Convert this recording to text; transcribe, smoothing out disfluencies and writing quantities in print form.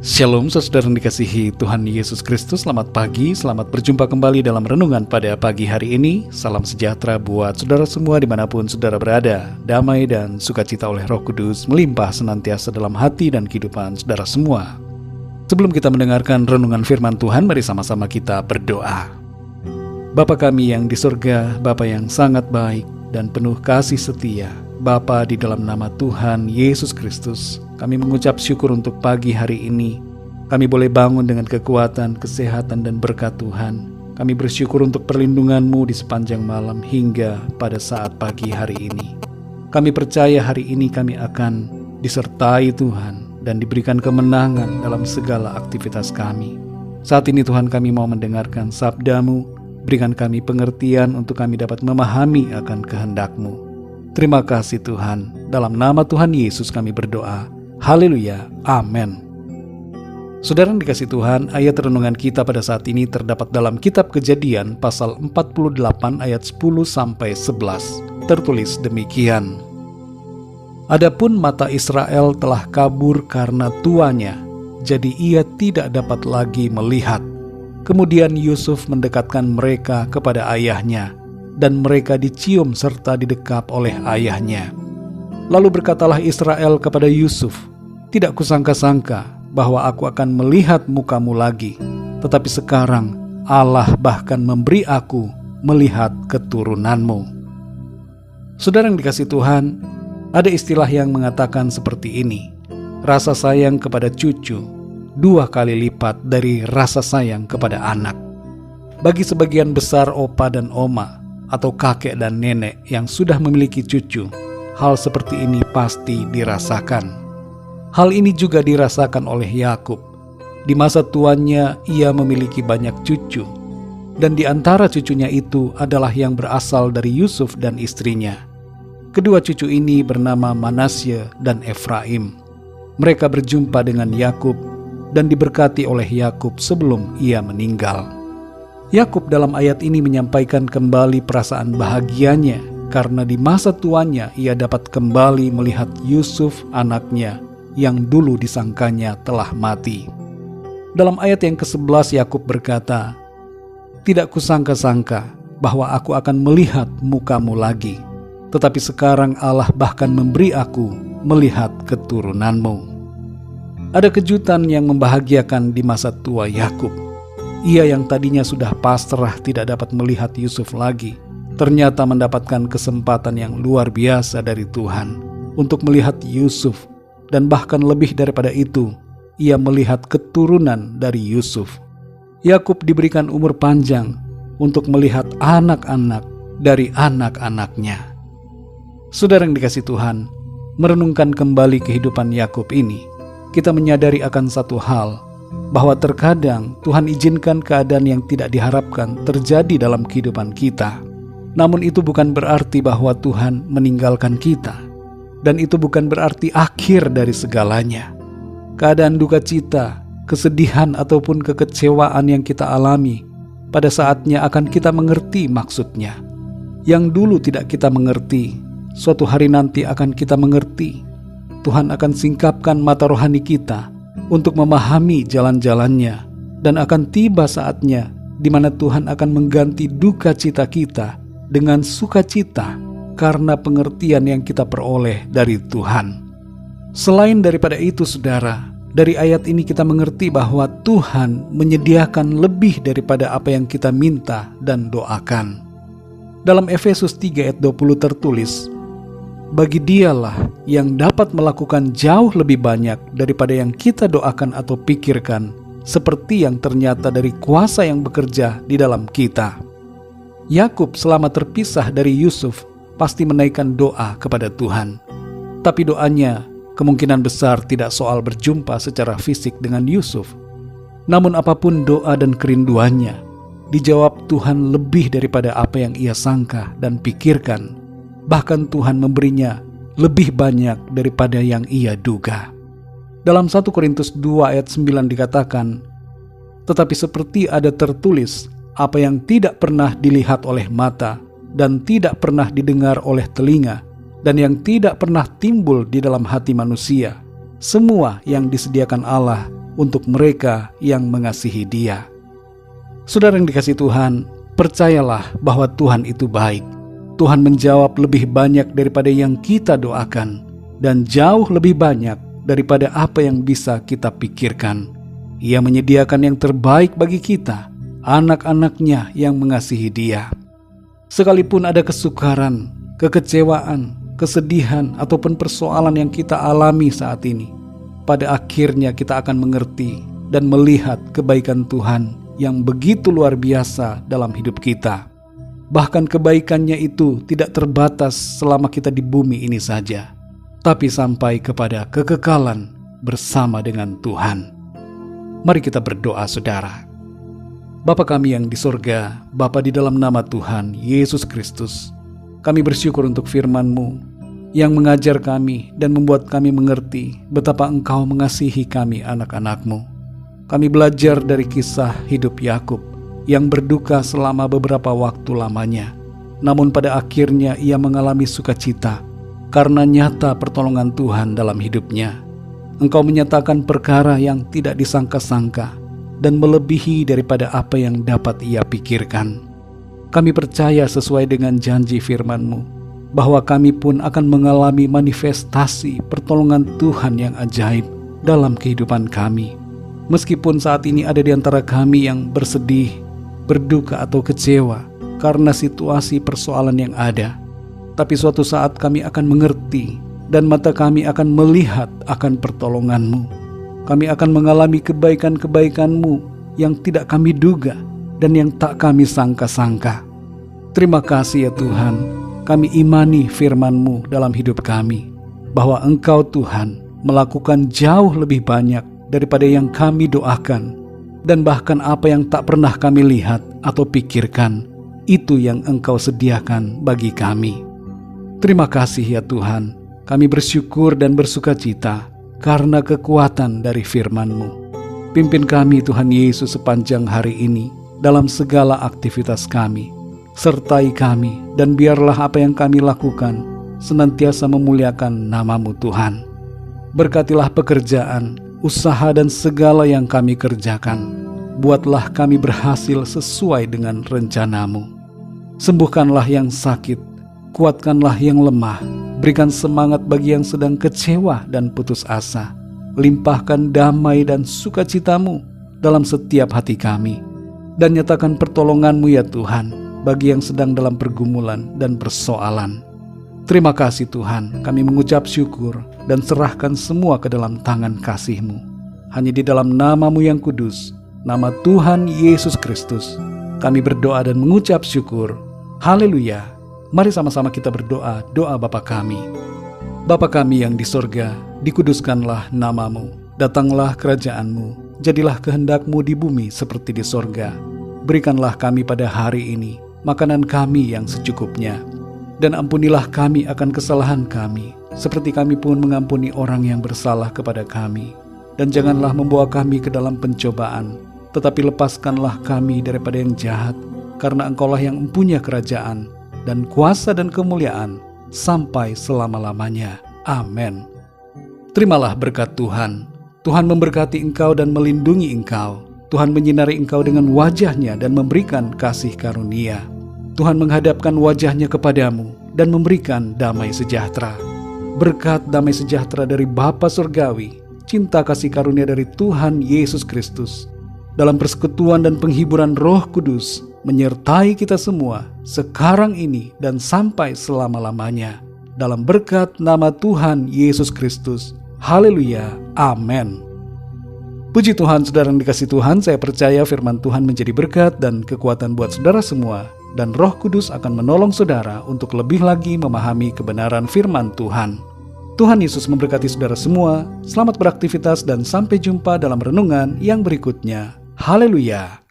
Shalom saudara yang dikasihi Tuhan Yesus Kristus. Selamat pagi, selamat berjumpa kembali dalam renungan pada pagi hari ini. Salam sejahtera buat saudara semua dimanapun saudara berada. Damai dan sukacita oleh Roh Kudus melimpah senantiasa dalam hati dan kehidupan saudara semua. Sebelum kita mendengarkan renungan firman Tuhan, mari sama-sama kita berdoa. Bapa kami yang di surga, Bapa yang sangat baik dan penuh kasih setia, Bapa, di dalam nama Tuhan Yesus Kristus, kami mengucap syukur untuk pagi hari ini. Kami boleh bangun dengan kekuatan, kesehatan, dan berkat Tuhan. Kami bersyukur untuk perlindungan-Mu di sepanjang malam hingga pada saat pagi hari ini. Kami percaya hari ini kami akan disertai Tuhan dan diberikan kemenangan dalam segala aktivitas kami. Saat ini Tuhan, kami mau mendengarkan sabda-Mu. Berikan kami pengertian untuk kami dapat memahami akan kehendak-Mu. Terima kasih Tuhan, dalam nama Tuhan Yesus kami berdoa. Haleluya, amin. Saudara yang dikasih Tuhan, ayat renungan kita pada saat ini terdapat dalam kitab Kejadian pasal 48 ayat 10-11. Tertulis demikian. Adapun mata Israel telah kabur karena tuanya, jadi ia tidak dapat lagi melihat. Kemudian Yusuf mendekatkan mereka kepada ayahnya, dan mereka dicium serta didekap oleh ayahnya. Lalu berkatalah Israel kepada Yusuf, "Tidak kusangka-sangka bahwa aku akan melihat mukamu lagi, tetapi sekarang Allah bahkan memberi aku melihat keturunanmu." Saudara yang dikasih Tuhan, ada istilah yang mengatakan seperti ini: rasa sayang kepada cucu 2 kali lipat dari rasa sayang kepada anak. Bagi sebagian besar opa dan oma, atau kakek dan nenek yang sudah memiliki cucu, hal seperti ini pasti dirasakan. Hal ini juga dirasakan oleh Yakub. Di masa tuanya ia memiliki banyak cucu, dan di antara cucunya itu adalah yang berasal dari Yusuf dan istrinya. Kedua cucu ini bernama Manasye dan Efraim. Mereka berjumpa dengan Yakub dan diberkati oleh Yakub sebelum ia meninggal. Yakub dalam ayat ini menyampaikan kembali perasaan bahagianya karena di masa tuanya ia dapat kembali melihat Yusuf anaknya yang dulu disangkanya telah mati. Dalam ayat yang ke-11 Yakub berkata, "Tidak kusangka-sangka bahwa aku akan melihat mukamu lagi, tetapi sekarang Allah bahkan memberi aku melihat keturunanmu." Ada kejutan yang membahagiakan di masa tua Yakub. Ia yang tadinya sudah pasrah tidak dapat melihat Yusuf lagi, ternyata mendapatkan kesempatan yang luar biasa dari Tuhan untuk melihat Yusuf, dan bahkan lebih daripada itu, ia melihat keturunan dari Yusuf. Yakub diberikan umur panjang untuk melihat anak-anak dari anak-anaknya. Saudara yang dikasih Tuhan, merenungkan kembali kehidupan Yakub ini, kita menyadari akan satu hal, bahwa terkadang Tuhan izinkan keadaan yang tidak diharapkan terjadi dalam kehidupan kita. Namun itu bukan berarti bahwa Tuhan meninggalkan kita, dan itu bukan berarti akhir dari segalanya. Keadaan duka cita, kesedihan ataupun kekecewaan yang kita alami, pada saatnya akan kita mengerti maksudnya. Yang dulu tidak kita mengerti, suatu hari nanti akan kita mengerti. Tuhan akan singkapkan mata rohani kita untuk memahami jalan-jalannya, dan akan tiba saatnya di mana Tuhan akan mengganti duka cita kita dengan sukacita karena pengertian yang kita peroleh dari Tuhan. Selain daripada itu saudara, dari ayat ini kita mengerti bahwa Tuhan menyediakan lebih daripada apa yang kita minta dan doakan. Dalam Efesus 3 ayat 20 tertulis, "Bagi Dialah yang dapat melakukan jauh lebih banyak daripada yang kita doakan atau pikirkan, seperti yang ternyata dari kuasa yang bekerja di dalam kita." Yakub selama terpisah dari Yusuf pasti menaikkan doa kepada Tuhan. Tapi doanya kemungkinan besar tidak soal berjumpa secara fisik dengan Yusuf. Namun apapun doa dan kerinduannya, dijawab Tuhan lebih daripada apa yang ia sangka dan pikirkan. Bahkan Tuhan memberinya lebih banyak daripada yang ia duga. Dalam 1 Korintus 2 ayat 9 dikatakan, "Tetapi seperti ada tertulis, apa yang tidak pernah dilihat oleh mata, dan tidak pernah didengar oleh telinga, dan yang tidak pernah timbul di dalam hati manusia, semua yang disediakan Allah untuk mereka yang mengasihi Dia. Saudara yang dikasihi Tuhan, percayalah bahwa Tuhan itu baik. Tuhan menjawab lebih banyak daripada yang kita doakan, dan jauh lebih banyak daripada apa yang bisa kita pikirkan. Ia menyediakan yang terbaik bagi kita, anak-anaknya yang mengasihi Dia. Sekalipun ada kesukaran, kekecewaan, kesedihan, ataupun persoalan yang kita alami saat ini, pada akhirnya kita akan mengerti dan melihat kebaikan Tuhan yang begitu luar biasa dalam hidup kita. Bahkan kebaikannya itu tidak terbatas selama kita di bumi ini saja, tapi sampai kepada kekekalan bersama dengan Tuhan. Mari kita berdoa, saudara. Bapa kami yang di sorga, Bapa di dalam nama Tuhan Yesus Kristus, kami bersyukur untuk firman-Mu yang mengajar kami dan membuat kami mengerti betapa Engkau mengasihi kami anak-anak-Mu. Kami belajar dari kisah hidup Yakub yang berduka selama beberapa waktu lamanya, namun pada akhirnya ia mengalami sukacita karena nyata pertolongan Tuhan dalam hidupnya. Engkau menyatakan perkara yang tidak disangka-sangka dan melebihi daripada apa yang dapat ia pikirkan. Kami percaya sesuai dengan janji firman-Mu bahwa kami pun akan mengalami manifestasi pertolongan Tuhan yang ajaib dalam kehidupan kami. Meskipun saat ini ada di antara kami yang bersedih, berduka atau kecewa karena situasi persoalan yang ada, tapi suatu saat kami akan mengerti dan mata kami akan melihat akan pertolongan-Mu. Kami akan mengalami kebaikan-kebaikan-Mu yang tidak kami duga dan yang tak kami sangka-sangka. Terima kasih ya Tuhan, kami imani firman-Mu dalam hidup kami, bahwa Engkau Tuhan melakukan jauh lebih banyak daripada yang kami doakan, dan bahkan apa yang tak pernah kami lihat atau pikirkan, itu yang Engkau sediakan bagi kami. Terima kasih ya Tuhan, kami bersyukur dan bersukacita karena kekuatan dari firman-Mu. Pimpin kami Tuhan Yesus sepanjang hari ini dalam segala aktivitas kami. Sertai kami dan biarlah apa yang kami lakukan senantiasa memuliakan nama-Mu Tuhan. Berkatilah pekerjaan, usaha dan segala yang kami kerjakan. Buatlah kami berhasil sesuai dengan rencana-Mu. Sembuhkanlah yang sakit, kuatkanlah yang lemah, berikan semangat bagi yang sedang kecewa dan putus asa. Limpahkan damai dan sukacita-Mu dalam setiap hati kami, dan nyatakan pertolongan-Mu ya Tuhan bagi yang sedang dalam pergumulan dan persoalan. Terima kasih Tuhan, kami mengucap syukur dan serahkan semua ke dalam tangan kasih-Mu. Hanya di dalam nama-Mu yang kudus, nama Tuhan Yesus Kristus, kami berdoa dan mengucap syukur. Haleluya. Mari sama-sama kita berdoa, doa Bapa kami. Bapa kami yang di sorga, dikuduskanlah nama-Mu. Datanglah kerajaan-Mu, jadilah kehendak-Mu di bumi seperti di sorga. Berikanlah kami pada hari ini makanan kami yang secukupnya. Dan ampunilah kami akan kesalahan kami, seperti kami pun mengampuni orang yang bersalah kepada kami. Dan janganlah membawa kami ke dalam pencobaan, tetapi lepaskanlah kami daripada yang jahat, karena Engkaulah yang mempunyai kerajaan, dan kuasa dan kemuliaan, sampai selama-lamanya. Amin. Terimalah berkat Tuhan. Tuhan memberkati engkau dan melindungi engkau. Tuhan menyinari engkau dengan wajah-Nya dan memberikan kasih karunia. Tuhan menghadapkan wajah-Nya kepadamu dan memberikan damai sejahtera. Berkat damai sejahtera dari Bapa Surgawi, cinta kasih karunia dari Tuhan Yesus Kristus, dalam persekutuan dan penghiburan Roh Kudus, menyertai kita semua sekarang ini dan sampai selama-lamanya. Dalam berkat nama Tuhan Yesus Kristus. Haleluya. Amin. Puji Tuhan, saudara yang dikasihi Tuhan, saya percaya firman Tuhan menjadi berkat dan kekuatan buat saudara semua, dan Roh Kudus akan menolong saudara untuk lebih lagi memahami kebenaran firman Tuhan. Tuhan Yesus memberkati saudara semua. Selamat beraktivitas dan sampai jumpa dalam renungan yang berikutnya. Haleluya.